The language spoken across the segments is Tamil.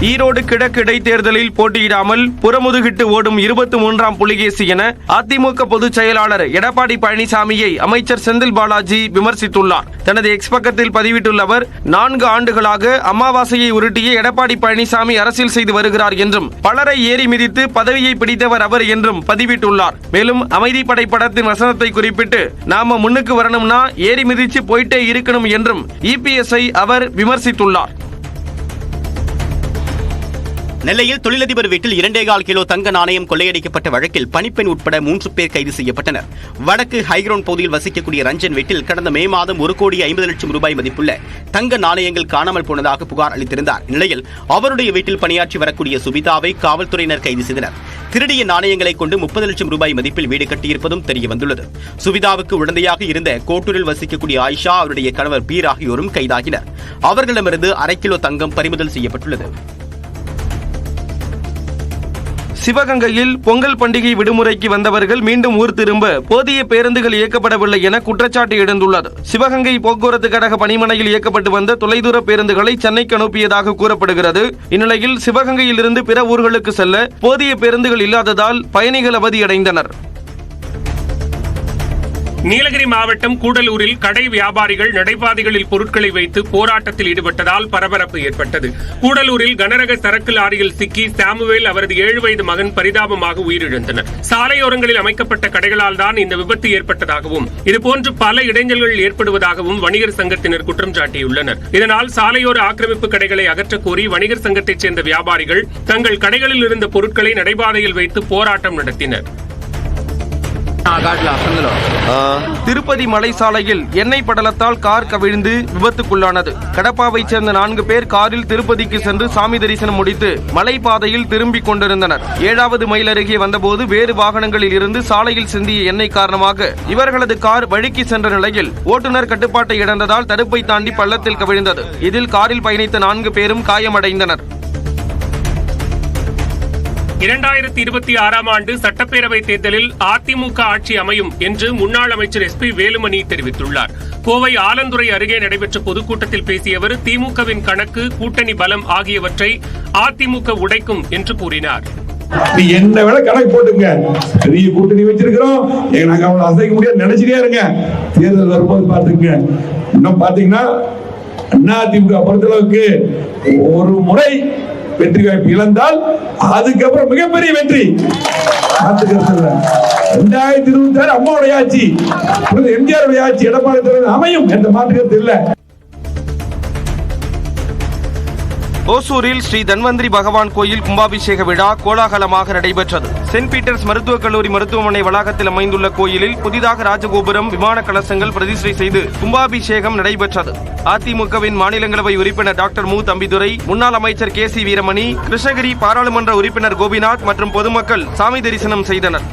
ஈரோடு கிழக்கு இடைத்தேர்தலில் போட்டியிடாமல் புறமுதுகிட்டு ஓடும் 23ஆம் புலிகேசி என அதிமுக பொதுச் செயலாளர் எடப்பாடி பழனிசாமியை அமைச்சர் செந்தில் பாலாஜி விமர்சித்துள்ளார். தனது எக்ஸ் பக்கத்தில் பதிவிட்டுள்ள அவர், 4 ஆண்டுகளாக அமாவாசையை உருட்டிய எடப்பாடி பழனிசாமி அரசியல் செய்து வருகிறார் என்றும், பலரை ஏறி மிதித்து பதவியை பிடித்தவர் அவர் என்றும் பதிவிட்டுள்ளார். மேலும் அமைதிப்படை படத்தின் வசனத்தை குறிப்பிட்டு, நாம முன்னுக்கு வரணும்னா ஏறி மிதிச்சு போயிட்டே இருக்கணும் என்றும் இபிஎஸ்ஐ அவர் விமர்சித்துள்ளார். நெல்லையில் தொழிலதிபர் வீட்டில் 2.25 கிலோ தங்க நாணயம் கொள்ளையடிக்கப்பட்ட வழக்கில் பணிப்பெண் உட்பட 3 பேர் கைது செய்யப்பட்டனர். வடக்கு ஹைகிரவுண்ட் பகுதியில் வசிக்கக்கூடிய ரஞ்சன் வீட்டில் கடந்த மே மாதம் 1,50,00,000 ரூபாய் மதிப்புள்ள தங்க நாணயங்கள் காணாமல் போனதாக புகார் அளித்திருந்தார். இந்நிலையில் அவருடைய வீட்டில் பணியாற்றி வரக்கூடிய சுபிதாவை காவல்துறையினர் கைது செய்தனர். திருடிய நாணயங்களை கொண்டு 30 லட்சம் ரூபாய் மதிப்பில் வீடு கட்டியிருப்பதும் தெரியவந்துள்ளது. சுபிதாவுக்கு உடந்தையாக இருந்த கோட்டூரில் வசிக்கக்கூடிய ஆயிஷா, அவருடைய கணவர் பீர் ஆகியோரும் கைதாகினர். அவர்களிடமிருந்து 1/2 கிலோ தங்கம் பறிமுதல் செய்யப்பட்டுள்ளது. சிவகங்கையில் பொங்கல் பண்டிகை விடுமுறைக்கு வந்தவர்கள் மீண்டும் ஊர் திரும்ப போதிய பேருந்துகள் இயக்கப்படவில்லை என குற்றச்சாட்டு எழுந்துள்ளது. சிவகங்கை போக்குவரத்து கழக பணிமனையில் இயக்கப்பட்டு வந்த தொலைதூர பேருந்துகளை சென்னைக்கு அனுப்பியதாக கூறப்படுகிறது. இந்நிலையில் சிவகங்கையில் இருந்து பிற ஊர்களுக்கு செல்ல போதிய பேருந்துகள் இல்லாததால் பயணிகள் அவதியடைந்தனர். நீலகிரி மாவட்டம் கூடலூரில் கடை வியாபாரிகள் நடைபாதைகளில் பொருட்களை வைத்து போராட்டத்தில் ஈடுபட்டதால் பரபரப்பு ஏற்பட்டது. கூடலூரில் கனரக சரக்கு லாரியில் சிக்கி சாமுவேல், அவரது 7 வயது மகன் பரிதாபமாக உயிரிழந்தனர். சாலையோரங்களில் அமைக்கப்பட்ட கடைகளால் தான் இந்த விபத்து ஏற்பட்டதாகவும், இதுபோன்று பல இடைஞ்சல்கள் ஏற்படுவதாகவும் வணிகர் சங்கத்தினர் குற்றம் சாட்டியுள்ளனர். இதனால் சாலையோர ஆக்கிரமிப்பு கடைகளை அகற்றக் கோரி வணிகர் சங்கத்தைச் சேர்ந்த வியாபாரிகள் தங்கள் கடைகளில் இருந்த பொருட்களை நடைபாதையில் வைத்து போராட்டம் நடத்தினர். திருப்பதி மலை சாலையில் எண்ணெய் படலத்தால் கார் கவிழ்ந்து விபத்துக்குள்ளானது. கடப்பாவைச் சேர்ந்த 4 பேர் காரில் திருப்பதிக்கு சென்று சாமி தரிசனம் முடித்து மலைப்பாதையில் திரும்பிக் கொண்டிருந்தனர். 7வது மைல் அருகே வந்தபோது வேறு வாகனங்களில் இருந்து சாலையில் சிந்திய எண்ணெய் காரணமாக இவர்களது கார் வழுக்கி சென்ற நிலையில் ஓட்டுநர் கட்டுப்பாட்டை இழந்ததால் தடுப்பை தாண்டி பள்ளத்தில் கவிழ்ந்தது. இதில் காரில் பயணித்த 4 பேரும் காயமடைந்தனர். 2026ஆம் ஆண்டு சட்டப்பேரவைத் தேர்தலில் அதிமுக ஆட்சி அமையும் என்று முன்னாள் அமைச்சர் SP வேலுமணி தெரிவித்துள்ளார். கோவை ஆலந்துறை அருகே நடைபெற்ற பொதுக்கூட்டத்தில் பேசிய அவர், திமுகவின் கணக்கு, கூட்டணி பலம் ஆகியவற்றை அதிமுக உடைக்கும் என்று கூறினார். என்ன வேலை கணக்கு போட்டுங்க, பெரிய கூட்டணி வச்சிருக்கிறோம், நாங்க அவங்களை அசைக்க முடியாது நினைச்சிட்டே இருங்க. தேர்தல் வரும்போது பாத்துங்க. இன்னும் பாத்தீங்கன்னா அதிமுக பொறுத்தளவுக்கு ஒரு முறை வெற்றி வாய்ப்பு இழந்தால் அதுக்கப்புறம் மிகப்பெரிய வெற்றி. 2026 அம்மாவுடைய ஆட்சி, எம்ஜிஆர் ஆட்சி, எடப்பாடி அமையும் என்ற மாற்று கருத்து இல்லை. ஓசூரில் ஸ்ரீ தன்வந்திரி பகவான் கோயில் கும்பாபிஷேக விழா கோலாகலமாக நடைபெற்றது. சென்ட் பீட்டர்ஸ் மருத்துவக் கல்லூரி மருத்துவமனை வளாகத்தில் அமைந்துள்ள கோயிலில் புதிதாக ராஜகோபுரம், விமான கலசங்கள் பிரதிஷ்டை செய்து கும்பாபிஷேகம் நடைபெற்றது. அதிமுகவின் மாநிலங்களவை உறுப்பினர் டாக்டர் மு. தம்பிதுரை, முன்னாள் அமைச்சர் KC வீரமணி, கிருஷ்ணகிரி பாராளுமன்ற உறுப்பினர் கோபிநாத் மற்றும் பொதுமக்கள் சாமி தரிசனம் செய்தனர்.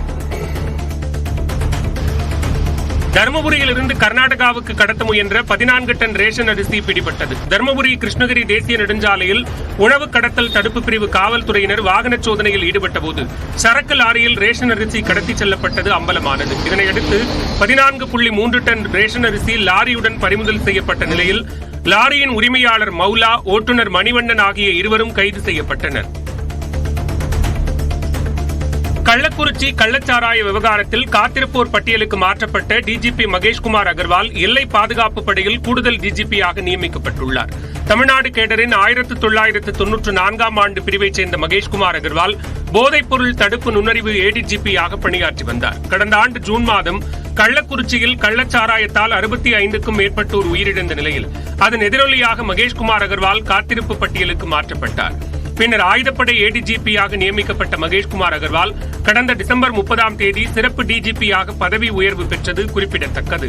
தருமபுரியில் இருந்து கர்நாடகாவுக்கு கடத்த முயன்ற 14 டன் ரேஷன் அரிசி பிடிபட்டது. தருமபுரி கிருஷ்ணகிரி தேசிய நெடுஞ்சாலையில் உணவு கடத்தல் தடுப்பு பிரிவு காவல்துறையினர் வாகன சோதனையில் ஈடுபட்டபோது சரக்கு லாரியில் ரேஷன் அரிசி கடத்திச் செல்லப்பட்டது அம்பலமானது. இதனையடுத்து 14.3 டன் ரேஷன் அரிசி லாரியுடன் பறிமுதல் செய்யப்பட்ட நிலையில் லாரியின் உரிமையாளர் மௌலா, ஓட்டுநர் மணிவண்ணன் ஆகிய இருவரும் கைது செய்யப்பட்டனர். கள்ளக்குறிச்சி கள்ளச்சாராய விவகாரத்தில் காத்திருப்போர் பட்டியலுக்கு மாற்றப்பட்ட DGP மகேஷ்குமார் அகர்வால் எல்லை பாதுகாப்பு படையில் கூடுதல் DGP-யாக நியமிக்கப்பட்டுள்ளார். தமிழ்நாடு கேடரின் 1994ஆம் ஆண்டு பிரிவைச் சேர்ந்த மகேஷ்குமார் அகர்வால் போதைப்பொருள் தடுப்பு நுண்ணறிவு ADGP-யாக பணியாற்றி வந்தார். கடந்த ஆண்டு ஜூன் மாதம் கள்ளக்குறிச்சியில் கள்ளச்சாராயத்தால் 65க்கும் மேற்பட்டோர் உயிரிழந்த நிலையில் அதன் எதிரொலியாக மகேஷ்குமார் அகர்வால் காத்திருப்பு பட்டியலுக்கு மாற்றப்பட்டார். பின்னர் ஆயுதப்படை ADGP-யாக நியமிக்கப்பட்ட மகேஷ்குமார் அகர்வால் கடந்த டிசம்பர் 30ஆம் தேதி சிறப்பு DGP-யாக பதவி உயர்வு பெற்றது குறிப்பிடத்தக்கது.